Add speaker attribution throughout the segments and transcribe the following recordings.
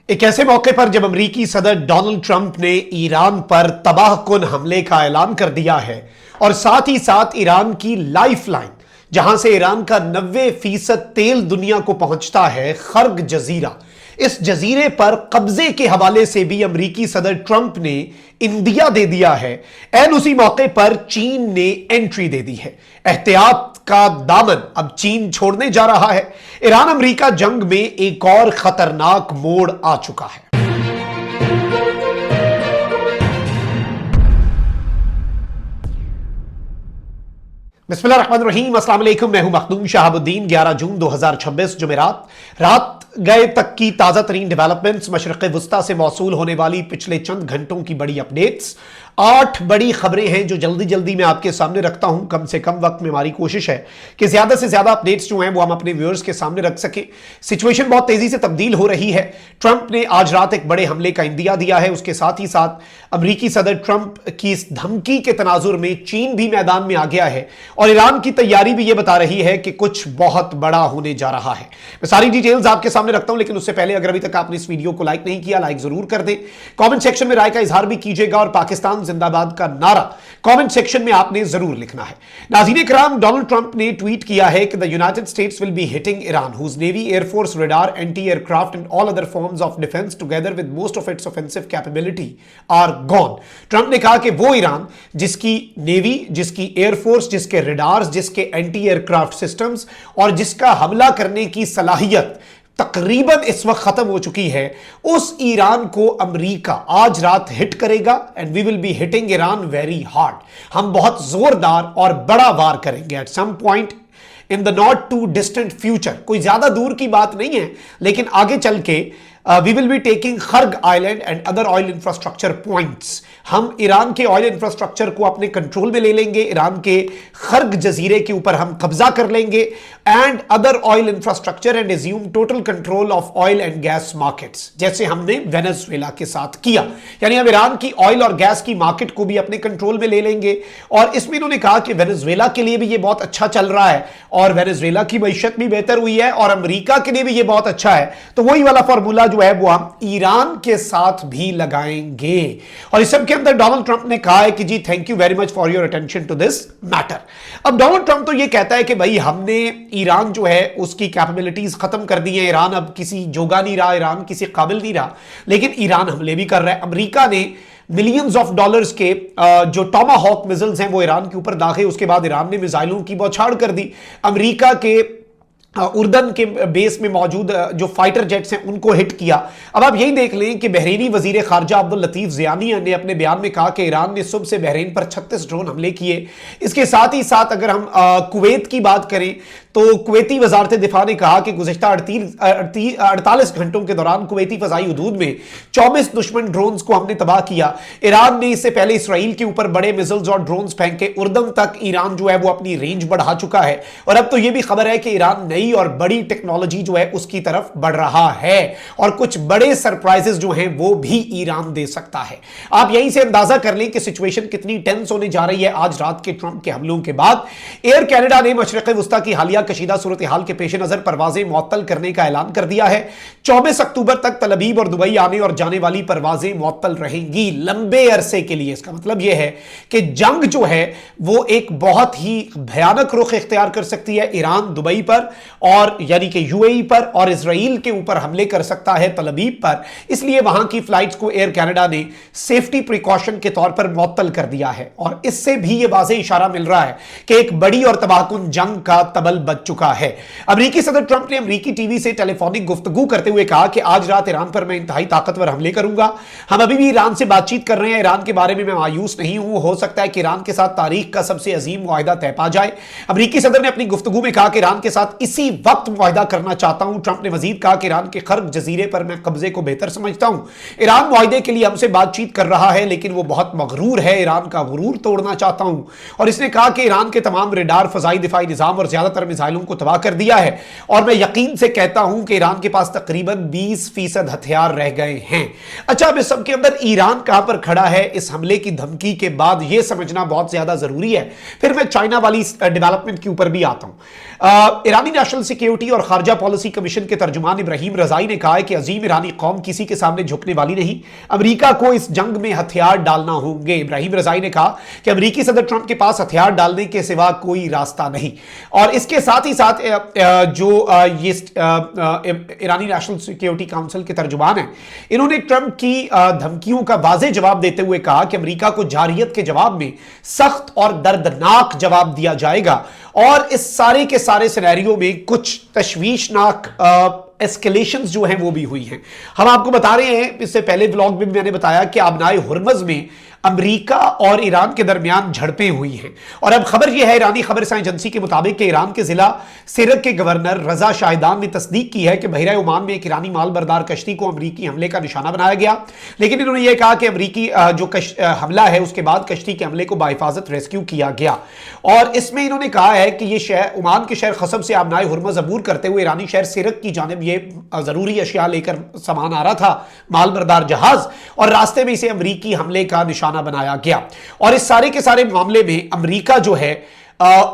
Speaker 1: एक ऐसे मौके पर जब अमेरिकी सदर डोनाल्ड ट्रंप ने ईरान पर तबाहकुन हमले का ऐलान कर दिया है और साथ ही साथ ईरान की लाइफलाइन जहां से ईरान का 90% तेल दुनिया को पहुंचता है, खर्ग जजीरा, इस जजीरे पर कब्जे के हवाले से भी अमेरिकी सदर ट्रंप ने इंदिया दे दिया है। एन उसी मौके पर चीन ने एंट्री दे दी है। एहतियात का दामन अब चीन छोड़ने जा रहा है। ईरान अमेरिका जंग में एक और खतरनाक मोड़ आ चुका है। बिस्मिल्लाहिर्रहमानिर्रहीम, अस्सलाम वालेकुम। मैं हूं मखदूम शहाबुद्दीन। 11 जून 2026 जुमेरात रात गए तक की ताजा तरीन डेवलपमेंट्स, मशरिक़ वुस्ता से मौसूल होने वाली पिछले चंद घंटों की बड़ी अपडेट्स, 8 बड़ी खबरें हैं जो जल्दी जल्दी मैं आपके सामने रखता हूं। कम से कम वक्त में हमारी कोशिश है कि ज्यादा से ज्यादा अपडेट्स जो हैं वो हम अपने व्यूअर्स के सामने रख सकें। सिचुएशन बहुत तेजी से तब्दील हो रही है। ट्रंप ने आज रात एक बड़े हमले का इंदिया दिया है। उसके साथ ही साथ अमेरिकी सदर ट्रंप की इस धमकी के तनाजुर में चीन भी मैदान में आ गया है और ईरान की तैयारी भी यह बता रही है कि कुछ बहुत बड़ा होने जा रहा है। मैं सारी डिटेल्स आपके सामने रखता हूं, लेकिन उससे पहले अगर अभी तक आपने इस वीडियो को लाइक नहीं किया, लाइक जरूर कर दें। कमेंट सेक्शन में राय का इजहार भी कीजिएगा और पाकिस्तान जिंदाबाद का नारा कमेंट सेक्शन में आपने जरूर लिखना है। नाज़रीन इकराम, डोनाल्ड ट्रंप ने ट्वीट किया है कि the United States will be hitting Iran whose navy, air force, radar, anti aircraft and all other forms of defence together with most of its offensive capability are gone. Trump ने कहा कि वो Iran जिसकी navy, जिसकी air force, जिसके radars, जिसके anti aircraft systems और जिसका हमला करने की सलाहियत तकरीबन इस वक्त खत्म हो चुकी है, उस ईरान को अमेरिका आज रात हिट करेगा। And we will be hitting Iran very hard. हम बहुत जोरदार और बड़ा वार करेंगे at some point in the not too distant future. कोई ज्यादा दूर की बात नहीं है, लेकिन आगे चल के we will be taking Kharg island and other oil infrastructure points. हम ईरान के ऑयल इंफ्रास्ट्रक्चर को अपने कंट्रोल में ले लेंगे। ईरान के खर्ग जजीरे के ऊपर हम कब्जा कर लेंगे and other oil infrastructure and assume total control of oil and gas markets, जैसे हमने वेनेजुएला के साथ किया। यानी हम ईरान की ऑयल और गैस की मार्केट को भी अपने कंट्रोल में ले लेंगे। और इसमें इन्होंने कहा कि वेनेजुएला के लिए भी ये बहुत अच्छा चल रहा है और वेनेजुएला की मईशत भी बेहतर हुई है और अमेरिका के लिए भी ये बहुत अच्छा है। तो वही वाला फॉर्मूला जो है वो हम ईरान के साथ भी लगाएंगे। और इस सब के अंदर डोनाल्ड ट्रंप ने कहा है कि जी thank you very much for your attention to this matter. अब डोनाल्ड ट्रंप तो ये कहता है कि भाई हमने ईरान जो है उसकी कैपेबिलिटीज खत्म कर दी है। ईरान अब किसी जोगा नहीं रहा, ईरान किसी काबिल नहीं रहा, लेकिन ईरान हमले भी कर रहा है। अमेरिका ने मिलियंस ऑफ डॉलर्स के जो टॉमाहॉक मिसाइल्स हैं वो ईरान के ऊपर दागे। उसके बाद ईरान ने मिसाइलों की बौछार कर दी। अमेरिका के उर्दन के बेस में मौजूद जो फाइटर जेट्स हैं उनको हिट किया। अब आप यही देख लें कि बहरीनी वजीर खारजा अब्दुल लतीफ ज़ियानी ने अपने बयान में कहा कि ईरान ने सुबह से बहरीन पर 36 ड्रोन हमले किए। इसके साथ ही साथ अगर हम कुवैत की बात करें तो कुवैती वजारत दिफा ने कहा कि गुज़िश्ता 48 घंटों के दौरान कुवैती फजाई हदूद में 24 दुश्मन ड्रोन्स को हमने तबाह किया। ईरान ने इससे पहले इसराइल के ऊपर बड़े मिसाइल्स और ड्रोन्स फेंके। उर्दन तक ईरान जो है वो अपनी रेंज बढ़ा चुका है और अब तो यह भी खबर है कि ईरान नई और बड़ी टेक्नोलॉजी जो है उसकी तरफ बढ़ रहा है और कुछ बड़े सरप्राइजेस जो हैं वो भी ईरान दे सकता है। आप यहीं से अंदाजा कर लें कि सिचुएशन कितनी टेंस होने जा रही है। आज रात के ट्रंप के हमलों के बाद एयर कनाडा ने मशरिक़ वुस्ता की हालिया कशीदा सूरत हाल के पेश नजर परवाजें मुअत्तल करने का ऐलान कर दिया है। 24 अक्टूबर तक तल अवीव और दुबई आने और जाने वाली परवाजें मुअत्तल रहेंगी लंबे अरसे के लिए। इसका मतलब यह है कि जंग जो है वो एक बहुत ही भयानक रुख इख्तियार कर सकती है। ईरान दुबई पर और यानी कि यूएई पर और इजराइल के ऊपर हमले कर सकता है तल अवीव पर। इसलिए वहां की फ्लाइट्स को एयर कनाडा ने सेफ्टी प्रिकॉशन के तौर पर मुअत्तल कर दिया है और इससे भी यह वाज़ेह इशारा मिल रहा है कि एक बड़ी और तबाहकुन जंग का तबल बच चुका है। अमेरिकी सदर ट्रंप ने अमेरिकी टीवी से टेलीफोनिक गुफ्तगू करते हुए कहा कि आज रात ईरान पर मैं इंतहाई ताकतवर हमले करूंगा। हम अभी भी ईरान से बातचीत कर रहे हैं। ईरान के बारे में मैं मायूस नहीं हूं। हो सकता है कि ईरान के साथ तारीख का सबसे अजीम मुआहिदा तय पा जाए। अमेरिकी सदर ने अपनी गुफ्तगू में कहा कि ईरान के साथ इसी वक्त मुआहिदा करना चाहता हूं। ट्रंप ने मजीद कहा कि ईरान के खर्ग जजीरे पर मैं कब्जे को बेहतर समझता हूं। ईरान मुआहिदे के लिए हमसे बातचीत कर रहा है, लेकिन वो बहुत मगरूर है। ईरान का गुरूर तोड़ना चाहता हूं। और इसने कहा कि ईरान के तमाम रेडार, फजाई दिफाई निजाम और ज्यादातर मिसाइलों को तबाह कर दिया है और मैं यकीन से कहता हूं कि ईरान के पास तकरीबन 20% हथियार रह गए हैं। अच्छा, अब इस सब के अंदर ईरान कहां पर खड़ा है इस हमले की धमकी के बाद, यह समझना बहुत ज्यादा जरूरी है। फिर मैं चाइना वाली डेवलपमेंट के ऊपर भी आता हूं। ईरानी नेशनल सिक्योरिटी और खारजा पॉलिसी कमीशन के तर्जुमान इब्राहिम रजाई ने कहा है कि अजीम ईरानी कौम किसी के सामने झुकने वाली नहीं, अमेरिका को इस जंग में हथियार डालना होंगे। इब्राहिम रजाई ने कहा कि अमेरिकी सदर ट्रंप के पास हथियार डालने के सिवा कोई रास्ता नहीं। और इसके साथ ही साथ जो ये ईरानी नेशनल सिक्योरिटी काउंसिल के तर्जुमान हैं, इन्होंने ट्रंप की धमकियों का वाज़ेह जवाब देते हुए कहा कि अमेरिका को जारहियत के जवाब में सख्त और दर्दनाक जवाब दिया जाएगा। और इस सारे के सारे सिनेरियो में कुछ तशवीशनाक एस्केलेशंस जो हैं वो भी हुई हैं। हम आपको बता रहे हैं, इससे पहले व्लॉग में मैंने बताया कि आबनाए हुर्मज में अमेरिका और ईरान के दरमियान झड़पें हुई हैं। और अब खबर यह है, ईरानी खबरसां एजेंसी के मुताबिक कि ईरान के जिला सिरक के गवर्नर रजा शाहिदान ने तस्दीक की है कि बहरा ओमान में एक ईरानी माल बरदार कश्ती को अमेरिकी हमले का निशाना बनाया गया। लेकिन इन्होंने यह कहा कि अमेरिकी जो हमला है उसके बाद कश्ती के हमले को बाहिफाजत रेस्क्यू किया गया। और इसमें इन्होंने कहा है कि यह शहर ओमान के शहर खसब से आबनाए हुर्मज अबूर करते हुए ईरानी शहर सिरक की जानिब यह जरूरी अशिया लेकर सामान आ रहा था, माल बरदार जहाज, और रास्ते में इसे अमेरिकी हमले का निशाना बनाया गया। और इस सारे के सारे मामले में अमेरिका जो है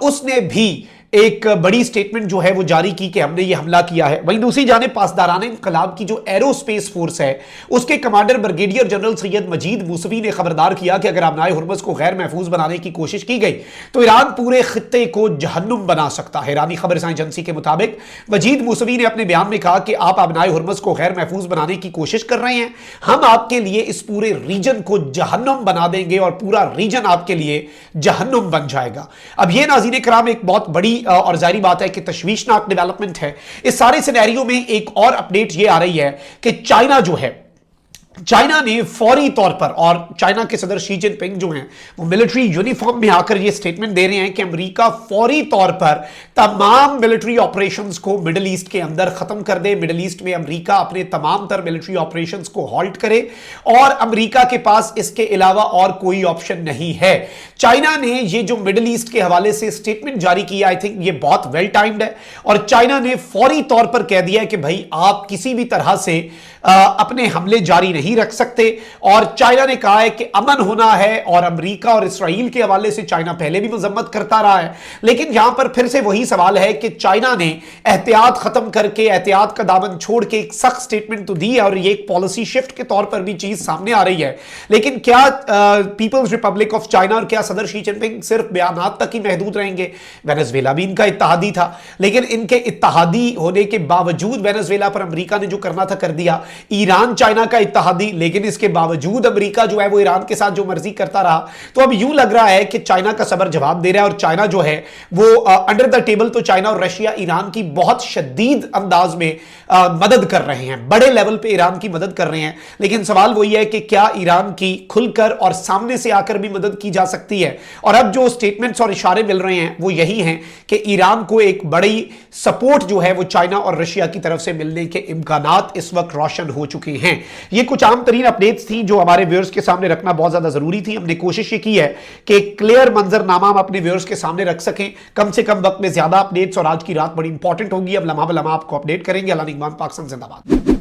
Speaker 1: उसने भी एक बड़ी स्टेटमेंट जो है वो जारी की कि हमने ये हमला किया है। वहीं दूसरी जानिब पासदारान इंकलाब की जो एरोस्पेस फोर्स है उसके कमांडर ब्रिगेडियर जनरल सैयद मजीद मूसवी ने खबरदार किया कि अगर आबनाए हुर्मज को गैर महफूज बनाने की कोशिश की गई तो ईरान पूरे खित्ते को जहन्नुम बना सकता है। ईरानी खबरसां एजेंसी के मुताबिक मजीद मूसवी ने अपने बयान में कहा कि आप आबनाए हुर्मज को गैर महफूज बनाने की कोशिश कर रहे हैं, हम आपके लिए इस पूरे रीजन को जहन्नुम बना देंगे और पूरा रीजन आपके लिए जहन्नुम बन जाएगा। अब यह नाज़रीन किराम एक बहुत बड़ी और जारी बात है कि तशवीशनाक डेवलपमेंट है। इस सारे सिनेरियो में एक और अपडेट यह आ रही है कि चाइना जो है, चाइना ने फौरी तौर पर, और चाइना के सदर शी जिनपिंग जो हैं वो मिलिट्री यूनिफॉर्म में आकर ये स्टेटमेंट दे रहे हैं कि अमेरिका फौरी तौर पर तमाम मिलिट्री ऑपरेशंस को मिडिल ईस्ट के अंदर खत्म कर दे। मिडिल ईस्ट में अमेरिका अपने तमाम तर मिलिट्री ऑपरेशंस को हॉल्ट करे और अमेरिका के पास इसके अलावा और कोई ऑप्शन नहीं है। चाइना ने ये जो मिडिल ईस्ट के हवाले से स्टेटमेंट जारी किया, आई थिंक ये बहुत वेल टाइम्ड है। और चाइना ने फौरी तौर पर कह दिया है कि भाई आप किसी भी तरह से अपने हमले जारी नहीं रख सकते। और चाइना ने कहा है कि अमन होना है, और अमेरिका और इसराइल के हवाले से चाइना पहले भी मजम्मत करता रहा है। लेकिन यहां पर फिर से वही सवाल है कि चाइना ने एहतियात खत्म करके, एहतियात का दामन छोड़ के एक सख्त स्टेटमेंट तो दी है और ये एक पॉलिसी शिफ्ट के तौर पर भी चीज सामने आ रही है। लेकिन क्या पीपल्स रिपब्लिक ऑफ चाइना और क्या सदर शी जिनपिंग सिर्फ बयानात तक ही महदूद रहेंगे? वेनेजुएला भी इनका इत्तेहादी था, लेकिन इनके इत्तेहादी होने के बावजूद वेनेजुएला पर अमेरिका ने जो करना था कर दिया। ईरान चाइना का इत्तेहादी, लेकिन इसके बावजूद अमेरिका जो है वो ईरान के साथ जो मर्जी करता रहा। तो अब यूं लग रहा है कि चाइना का सबर जवाब दे रहा है, और चाइना जो है वो अंडर द टेबल तो चाइना और रशिया ईरान की बहुत शदीद अंदाज में मदद कर रहे हैं, बड़े लेवल पे ईरान की मदद कर रहे हैं। लेकिन सवाल वही है कि क्या ईरान की खुलकर और सामने से आकर भी मदद की जा सकती है? और अब जो स्टेटमेंट्स और इशारे मिल रहे हैं वो यही हैं कि ईरान को एक बड़ी सपोर्ट जो है वो चाइना और रशिया की तरफ से मिलने के इम्कानात इस वक्त रोशन हो चुके हैं। ये कुछ आम तरीन अपडेट्स थी जो हमारे व्यूअर्स के सामने रखना बहुत ज्यादा जरूरी थी। हमने कोशिश ये की है कि एक क्लियर मंजरनामा हम अपने व्यूअर्स के सामने रख सकें, कम से कम वक्त में ज्यादा अपडेट्स। और आज की रात बड़ी इंपॉर्टेंट होगी, अब लम्हा ब लम्हा आपको अपडेट करेंगे। अल्लाह निगहबान, पाकिस्तान जिंदाबाद।